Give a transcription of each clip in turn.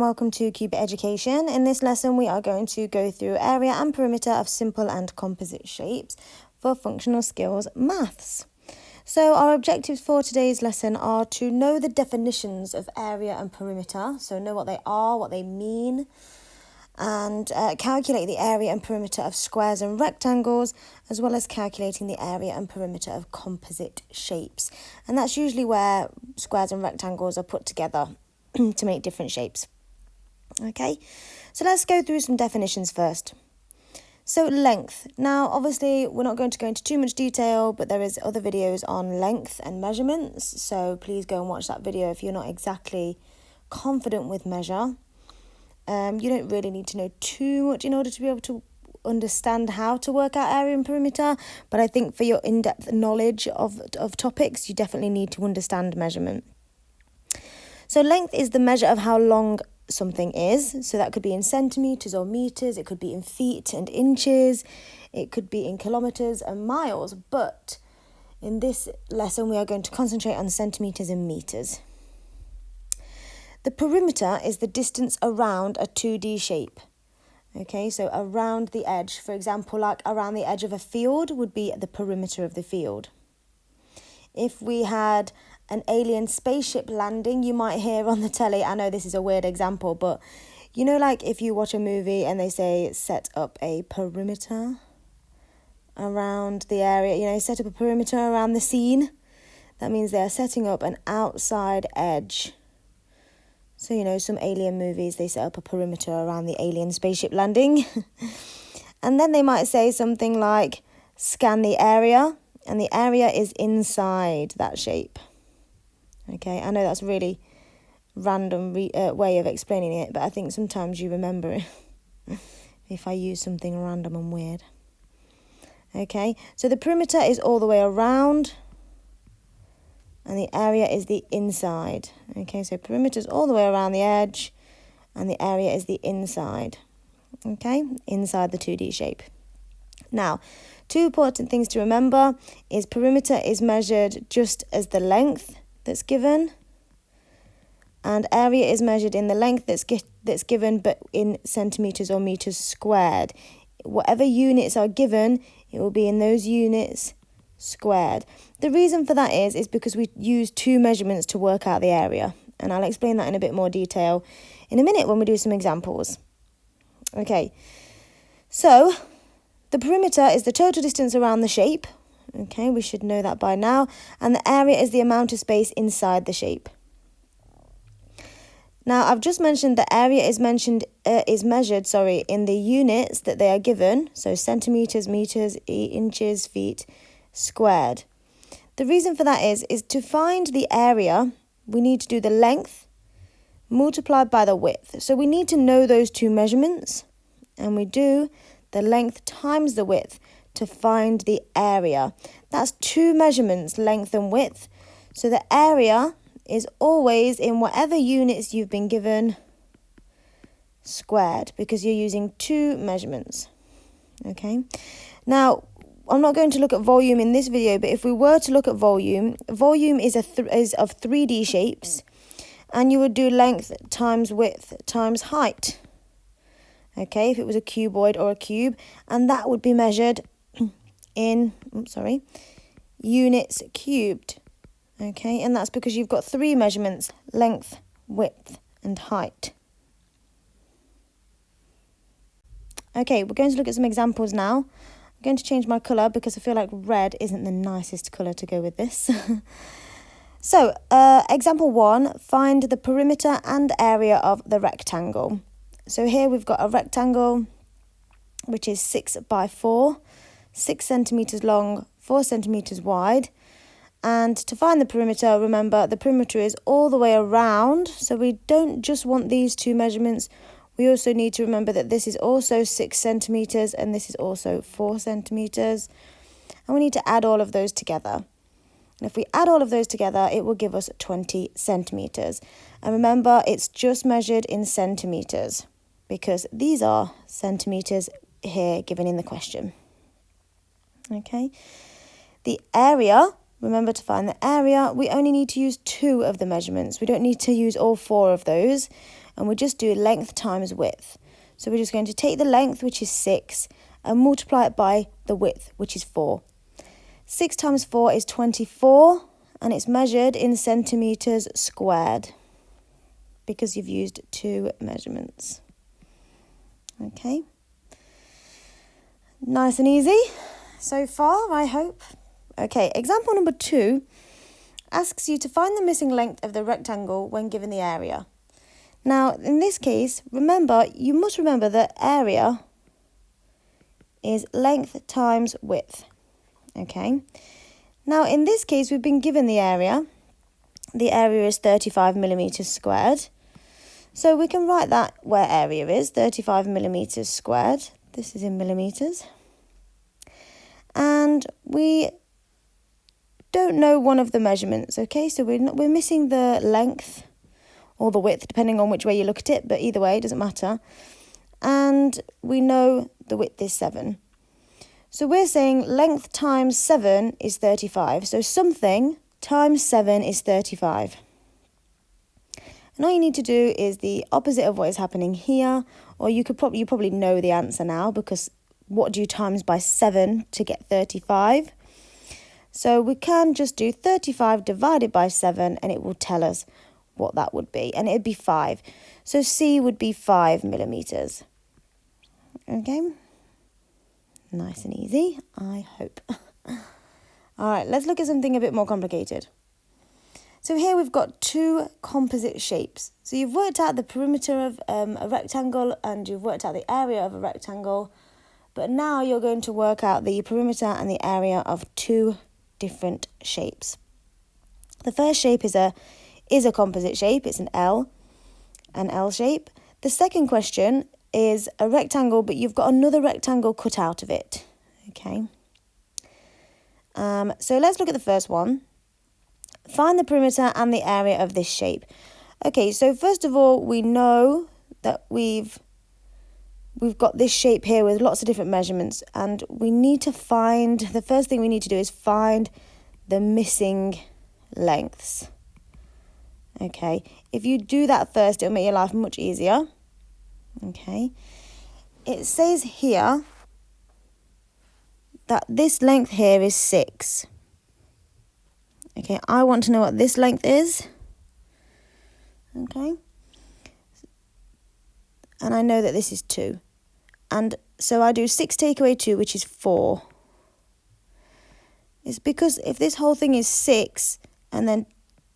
and welcome to Cube Education. In this lesson we are going to go through area and perimeter of simple and composite shapes for functional skills maths. So our objectives for today's lesson are to know the definitions of area and perimeter, so know what they are, what they mean, and calculate the area and perimeter of squares and rectangles, as well as calculating the area and perimeter of composite shapes. And that's usually where squares and rectangles are put together to make different shapes. Okay, so let's go through some definitions first. So length. Now, obviously, we're not going to go into too much detail, but there is other videos on length and measurements. So please go and watch that video if you're not exactly confident with measure. You don't really need to know too much in order to be able to understand how to work out area and perimeter. But I think for your in-depth knowledge of topics, you definitely need to understand measurement. So length is the measure of how long something is. So that could be in centimetres or metres. It could be in feet and inches. It could be in kilometres and miles. But in this lesson, we are going to concentrate on centimetres and metres. The perimeter is the distance around a 2D shape. Okay, so around the edge. For example, like around the edge of a field would be the perimeter of the field. If we had an alien spaceship landing, you might hear on the telly, I know this is a weird example, but you know, like if you watch a movie and they say set up a perimeter around the area, you know, set up a perimeter around the scene, that means they are setting up an outside edge. So, you know, some alien movies, they set up a perimeter around the alien spaceship landing. And then they might say something like scan the area, and the area is inside that shape. Okay, I know that's a really random way of explaining it, but I think sometimes you remember it if I use something random and weird. Okay, so the perimeter is all the way around, and the area is the inside. Okay, so perimeter is all the way around the edge, and the area is the inside. Okay, inside the 2D shape. Now, two important things to remember is perimeter is measured just as the length that's given, and area is measured in the length that's given, but in centimetres or metres squared. Whatever units are given, it will be in those units squared. The reason for that is because we use two measurements to work out the area, and I'll explain that in a bit more detail in a minute when we do some examples. Okay, so the perimeter is the total distance around the shape. Okay, we should know that by now. And the area is the amount of space inside the shape. Now, I've just mentioned the area is measured in the units that they are given. So centimetres, metres, inches, feet, squared. The reason for that is to find the area, we need to do the length multiplied by the width. So we need to know those two measurements, and we do the length times the width to find the area. That's two measurements, length and width. So the area is always in whatever units you've been given squared, because you're using two measurements. Okay. Now, I'm not going to look at volume in this video, but if we were to look at volume is of 3D shapes, and you would do length times width times height. Okay, if it was a cuboid or a cube, and that would be measured in, units cubed. Okay, and that's because you've got three measurements, length, width, and height. Okay, we're going to look at some examples now. I'm going to change my colour because I feel like red isn't the nicest colour to go with this. So, example 1, find the perimeter and area of the rectangle. So here we've got a rectangle which is 6 by 4, 6 centimetres long, 4 centimetres wide. And to find the perimeter, remember the perimeter is all the way around. So we don't just want these two measurements. We also need to remember that this is also 6 centimetres and this is also 4 centimetres. And we need to add all of those together. And if we add all of those together, it will give us 20 centimetres. And remember, it's just measured in centimetres, because these are centimetres here given in the question. Okay. The area remember to find the area, we only need to use 2 of the measurements. We don't need to use all 4 of those. And we just do length times width. So we're just going to take the length, which is 6, and multiply it by the width, which is 4. 6 times 4 is 24, and it's measured in centimetres squared because you've used 2 measurements. Okay. Nice and easy so far, I hope. Okay, example number 2 asks you to find the missing length of the rectangle when given the area. Now, in this case, you must remember that area is length times width. Okay. Now, in this case, we've been given the area. The area is 35 millimetres squared. So we can write that where area is, 35 millimetres squared. This is in millimetres. And we don't know one of the measurements, okay? So we're missing the length or the width, depending on which way you look at it, but either way, it doesn't matter. And we know the width is 7. So we're saying length times 7 is 35. So something times 7 is 35. And all you need to do is the opposite of what is happening here, or you probably know the answer now, because what do you times by 7 to get 35? So we can just do 35 divided by 7, and it will tell us what that would be, and it'd be 5. So C would be 5 millimetres. Okay, nice and easy, I hope. All right, let's look at something a bit more complicated. So here we've got 2 composite shapes. So you've worked out the perimeter of a rectangle and you've worked out the area of a rectangle, but now you're going to work out the perimeter and the area of 2 different shapes. The first shape is a composite shape. It's an L shape. The second question is a rectangle, but you've got another rectangle cut out of it. Okay. So let's look at the first one. Find the perimeter and the area of this shape. Okay, so first of all, we know that we've got this shape here with lots of different measurements, and we need to find, the first thing we need to do is find the missing lengths. Okay, if you do that first, it'll make your life much easier. Okay, it says here that this length here is 6. Okay, I want to know what this length is. Okay, and I know that this is 2. And so I do 6 take away 2, which is 4. It's because if this whole thing is 6, and then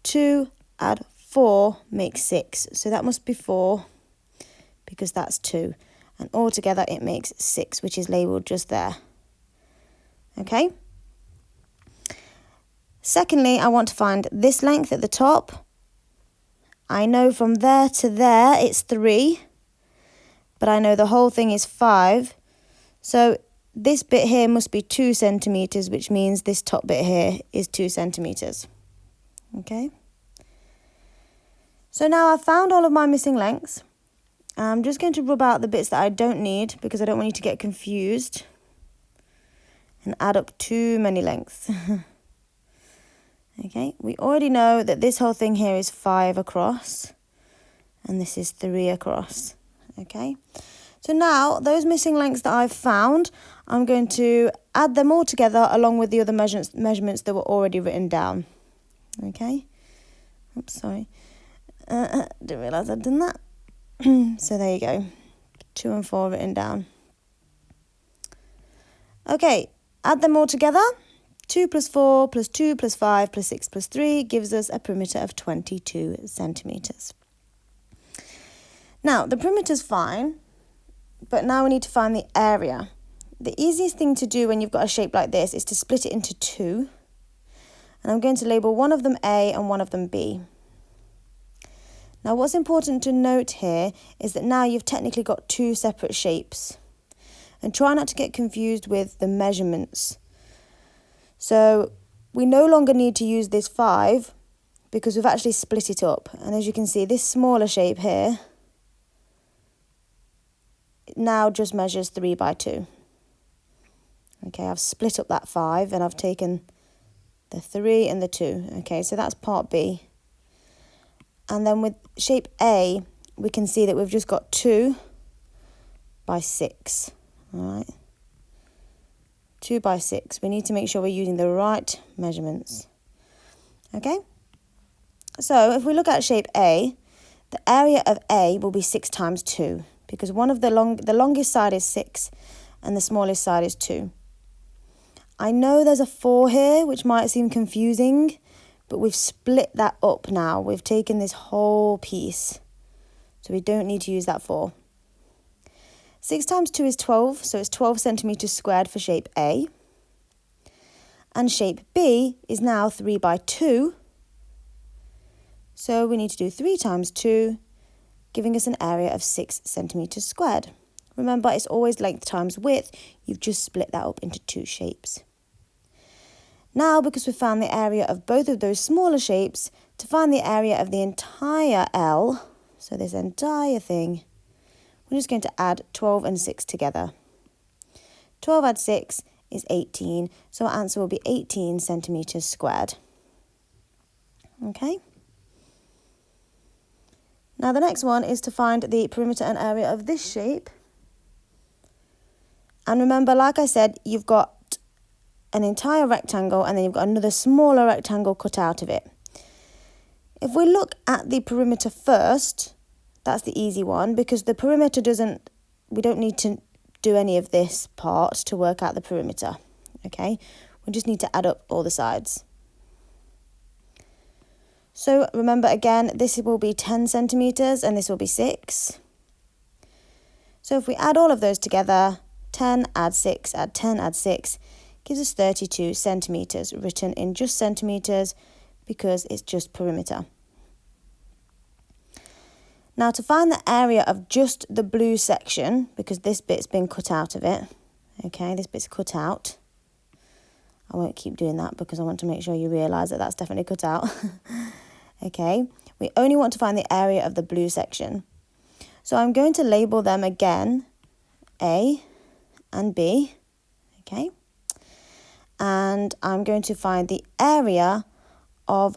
2 add 4 makes 6. So that must be 4, because that's 2. And altogether it makes 6, which is labelled just there. Okay? Secondly, I want to find this length at the top. I know from there to there it's 3, but I know the whole thing is 5. So this bit here must be 2 centimetres, which means this top bit here is 2 centimetres. Okay? So now I've found all of my missing lengths. I'm just going to rub out the bits that I don't need, because I don't want you to get confused and add up too many lengths. Okay, we already know that this whole thing here is 5 across, and this is 3 across. Okay, so now those missing lengths that I've found, I'm going to add them all together along with the other measurements that were already written down. Okay, oops, sorry, didn't realise I'd done that. So there you go, 2 and 4 written down. Okay, add them all together. 2 plus 4 plus 2 plus 5 plus 6 plus 3 gives us a perimeter of 22 centimetres. Now, the perimeter's fine, but now we need to find the area. The easiest thing to do when you've got a shape like this is to split it into 2. And I'm going to label one of them A and one of them B. Now, what's important to note here is that now you've technically got 2 separate shapes. And try not to get confused with the measurements. So we no longer need to use this 5 because we've actually split it up. And as you can see, this smaller shape here now just measures 3 by 2. Okay, I've split up that 5 and I've taken the 3 and the 2. Okay, so that's part B. And then with shape A, we can see that we've just got 2 by 6. All right. 2 by 6. We need to make sure we're using the right measurements. Okay. So if we look at shape A, the area of A will be 6 times 2 because one of the longest side is 6 and the smallest side is 2. I know there's a 4 here, which might seem confusing, but we've split that up now. We've taken this whole piece, so we don't need to use that 4. 6 times 2 is 12, so it's 12 centimetres squared for shape A. And shape B is now 3 by 2. So we need to do 3 times 2, giving us an area of 6 centimetres squared. Remember, it's always length times width. You've just split that up into 2 shapes. Now, because we've found the area of both of those smaller shapes, to find the area of the entire L, so this entire thing, we're just going to add 12 and 6 together. 12 add 6 is 18, so our answer will be 18 centimetres squared. Okay. Now the next one is to find the perimeter and area of this shape. And remember, like I said, you've got an entire rectangle and then you've got another smaller rectangle cut out of it. If we look at the perimeter first, that's the easy one because the perimeter we don't need to do any of this part to work out the perimeter, okay? We just need to add up all the sides. So remember again, this will be 10 centimetres and this will be 6. So if we add all of those together, 10 add 6, add 10, add 6, gives us 32 centimetres, written in just centimetres because it's just perimeter. Now to find the area of just the blue section, because this bit's been cut out of it, okay, this bit's cut out. I won't keep doing that because I want to make sure you realise that that's definitely cut out. Okay, we only want to find the area of the blue section. So I'm going to label them again, A and B, okay? And I'm going to find the area of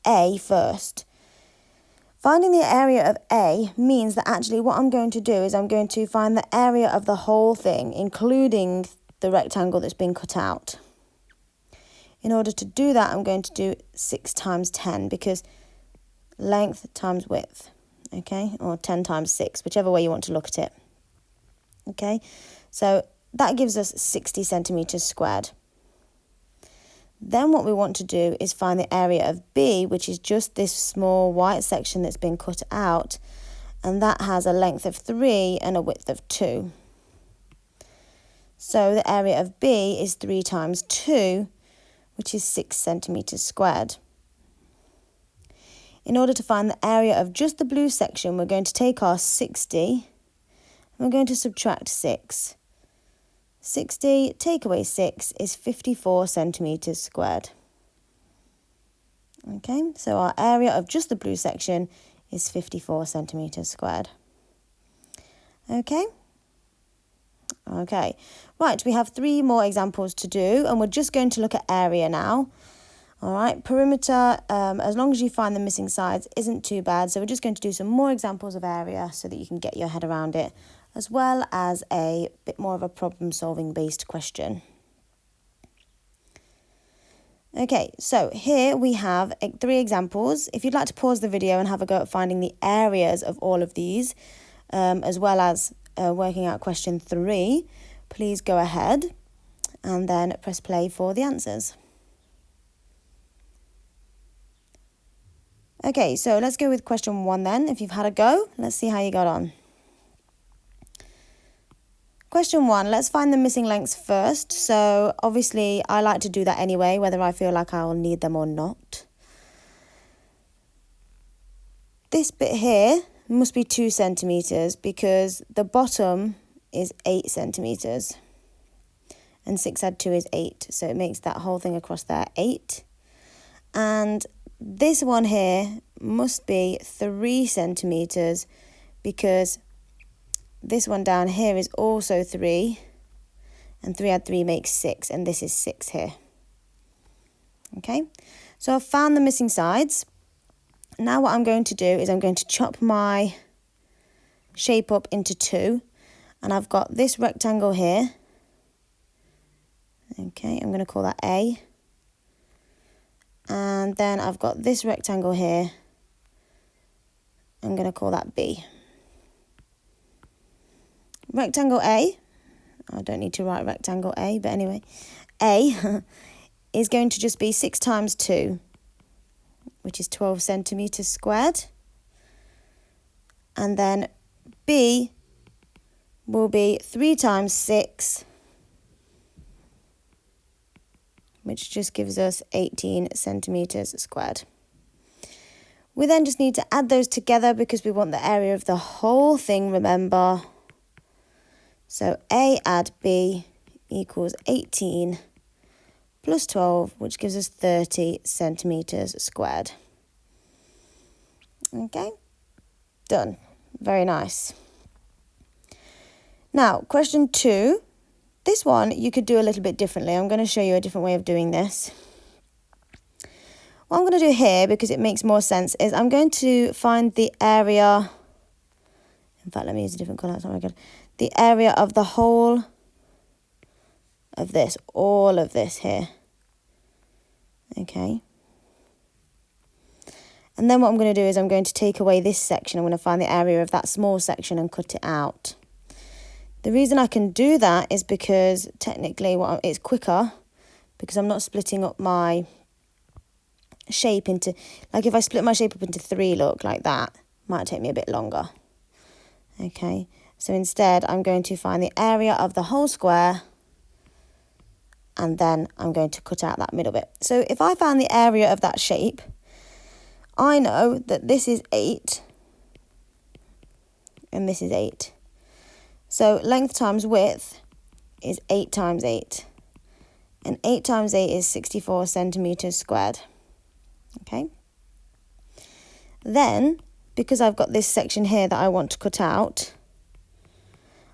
A first. Finding the area of A means that actually what I'm going to do is I'm going to find the area of the whole thing, including the rectangle that's been cut out. In order to do that, I'm going to do 6 times 10 because length times width, okay? Or 10 times 6, whichever way you want to look at it, okay? So that gives us 60 centimetres squared. Then what we want to do is find the area of B, which is just this small white section that's been cut out, and that has a length of 3 and a width of 2. So the area of B is 3 times 2, which is 6 centimetres squared. In order to find the area of just the blue section, we're going to take our 60 and we're going to subtract 6. 60 take away 6 is 54 centimetres squared. Okay, so our area of just the blue section is 54 centimetres squared. Okay. Okay, right, we have 3 more examples to do and we're just going to look at area now. All right, perimeter, as long as you find the missing sides, isn't too bad. So we're just going to do some more examples of area so that you can get your head around it, as well as a bit more of a problem-solving based question. Okay, so here we have 3 examples. If you'd like to pause the video and have a go at finding the areas of all of these, as well as working out question 3, please go ahead and then press play for the answers. Okay, so let's go with question 1 then. If you've had a go, let's see how you got on. Question 1, let's find the missing lengths first. So obviously I like to do that anyway, whether I feel like I'll need them or not. This bit here must be 2 centimetres because the bottom is 8 centimetres. And 6 add 2 is 8, so it makes that whole thing across there 8. And this one here must be 3 centimetres because this one down here is also 3, and 3 add 3 makes 6, and this is 6 here. Okay, so I've found the missing sides. Now what I'm going to do is I'm going to chop my shape up into two, and I've got this rectangle here. Okay, I'm going to call that A. And then I've got this rectangle here. I'm going to call that B. Rectangle A, I don't need to write rectangle A, but anyway, A is going to just be 6 times 2, which is 12 centimetres squared. And then B will be 3 times 6, which just gives us 18 centimetres squared. We then just need to add those together because we want the area of the whole thing, remember. So A add B equals 18 plus 12, which gives us 30 centimetres squared. Okay, done. Very nice. Now, question 2. This one you could do a little bit differently. I'm going to show you a different way of doing this. What I'm going to do here, because it makes more sense, is I'm going to find the area. In fact, let me use a different colour. That's not very good. The area of the whole of this, all of this here. Okay. And then what I'm going to do is I'm going to take away this section. I'm going to find the area of that small section and cut it out. The reason I can do that is because technically it's quicker, because I'm not splitting up my shape into, like if I split my shape up into 3, look, like that, might take me a bit longer. Okay, so instead I'm going to find the area of the whole square, and then I'm going to cut out that middle bit. So if I found the area of that shape, I know that this is 8 and this is 8. So length times width is 8 times 8. And 8 times 8 is 64 centimetres squared. Okay. Then, because I've got this section here that I want to cut out,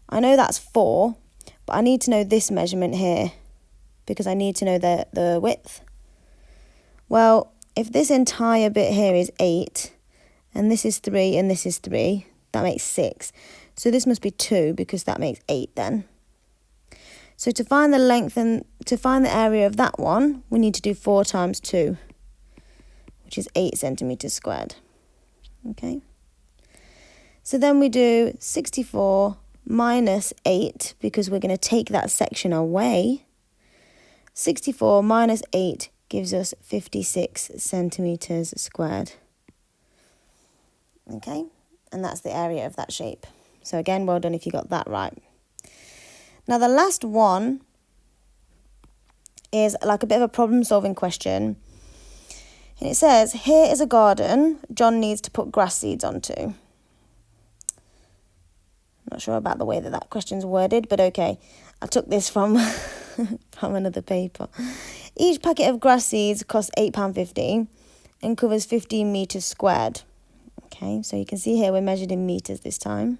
I know that's 4, but I need to know this measurement here, because I need to know the width. Well, if this entire bit here is 8, and this is 3, and this is 3, that makes 6. So this must be 2, because that makes 8 then. So to find the length and to find the area of that one, we need to do 4 times 2, which is 8 centimetres squared. Okay. So then we do 64 minus 8, because we're going to take that section away. 64 minus 8 gives us 56 centimetres squared. Okay, and that's the area of that shape. So again, well done if you got that right. Now the last one is like a bit of a problem-solving question. And it says, here is a garden John needs to put grass seeds onto. I'm not sure about the way that question's worded, but okay. I took this from, from another paper. Each packet of grass seeds costs £8.50 and covers 15 metres squared. Okay, so you can see here we're measured in metres this time.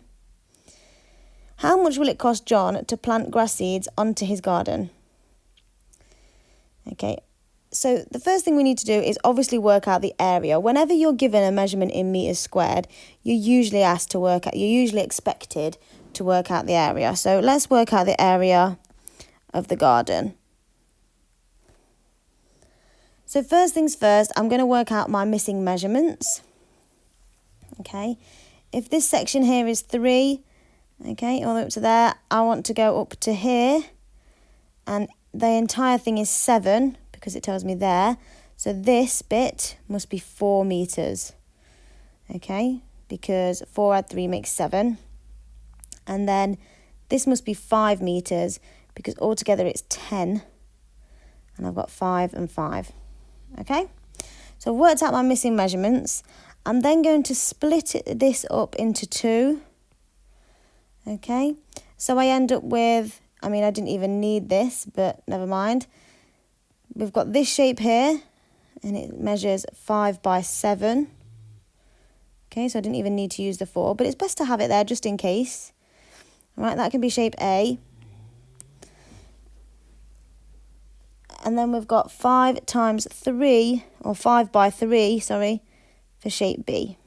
How much will it cost John to plant grass seeds onto his garden? Okay, so the first thing we need to do is obviously work out the area. Whenever you're given a measurement in metres squared, you're usually expected to work out the area. So let's work out the area of the garden. So first things first, I'm going to work out my missing measurements. Okay, if this section here is 3, okay, all the way up to there, I want to go up to here, and the entire thing is 7, because it tells me there. So this bit must be 4 metres, okay, because 4 add 3 makes 7. And then this must be 5 metres, because altogether it's 10, and I've got 5 and 5, okay? So I've worked out my missing measurements. I'm then going to split this up into 2, okay? So I end up with, I mean, I didn't even need this, but never mind. We've got this shape here, and it measures 5 by 7. Okay, so I didn't even need to use the 4, but it's best to have it there just in case. All right, that can be shape A. and then we've got 5 times 3, or 5 by 3, sorry, for shape B.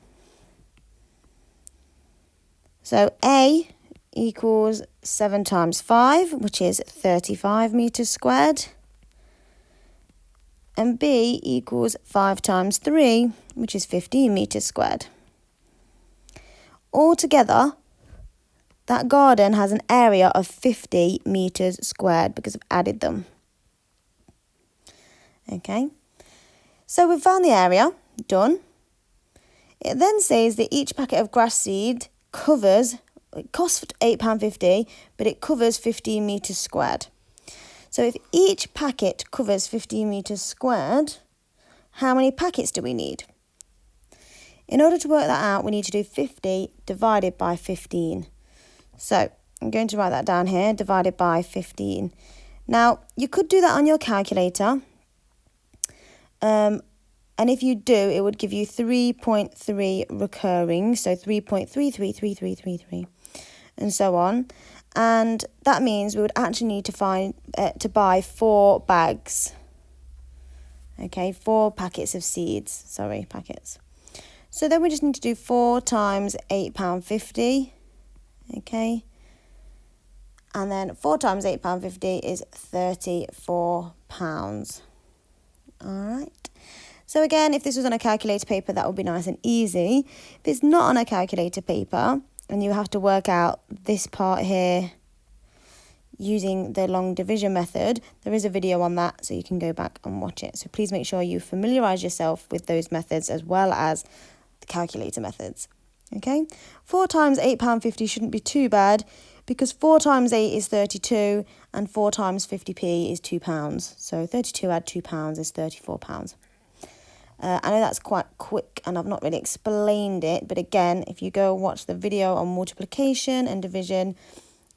So A equals 7 times 5, which is 35 metres squared. And B equals 5 times 3, which is 15 metres squared. Altogether, that garden has an area of 50 metres squared because I've added them. Okay, so we've found the area, done. It then says that each packet of grass seed covers, it costs £8.50, but it covers 15 metres squared. So if each packet covers 15 metres squared, how many packets do we need? In order to work that out, we need to do 50 divided by 15. So I'm going to write that down here, divided by 15. Now, you could do that on your calculator. And if you do, it would give you 3.3 recurring, so 3.333333, and so on. And that means we would actually need to buy 4 bags. Okay, 4 packets of seeds. Sorry, packets. So then we just need to do 4 times £8.50. Okay. And then 4 times £8.50 is £34. All right. So again, if this was on a calculator paper, that would be nice and easy. If it's not on a calculator paper, and you have to work out this part here using the long division method, there is a video on that, so you can go back and watch it. So please make sure you familiarise yourself with those methods as well as the calculator methods. Okay, 4 times £8.50 shouldn't be too bad, because 4 times 8 is 32 and 4 times 50p is £2. So 32 add £2 is £34. I know that's quite quick and I've not really explained it, but again, if you go watch the video on multiplication and division,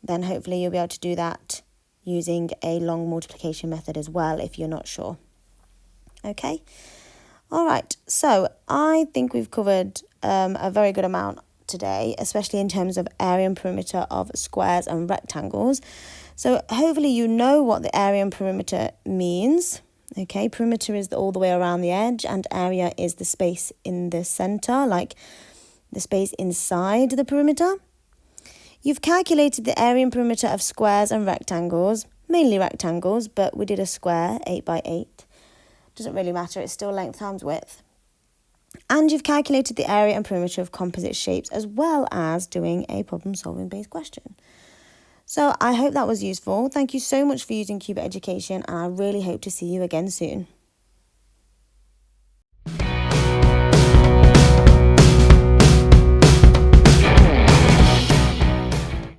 then hopefully you'll be able to do that using a long multiplication method as well if you're not sure. Okay, all right, so I think we've covered a very good amount today, especially in terms of area and perimeter of squares and rectangles. So hopefully you know what the area and perimeter means. Okay, perimeter is all the way around the edge, and area is the space in the centre, like the space inside the perimeter. You've calculated the area and perimeter of squares and rectangles, mainly rectangles, but we did a square, 8 by 8. Doesn't really matter, it's still length times width. And you've calculated the area and perimeter of composite shapes, as well as doing a problem-solving based question. So I hope that was useful. Thank you so much for using Cuba Education, and I really hope to see you again soon.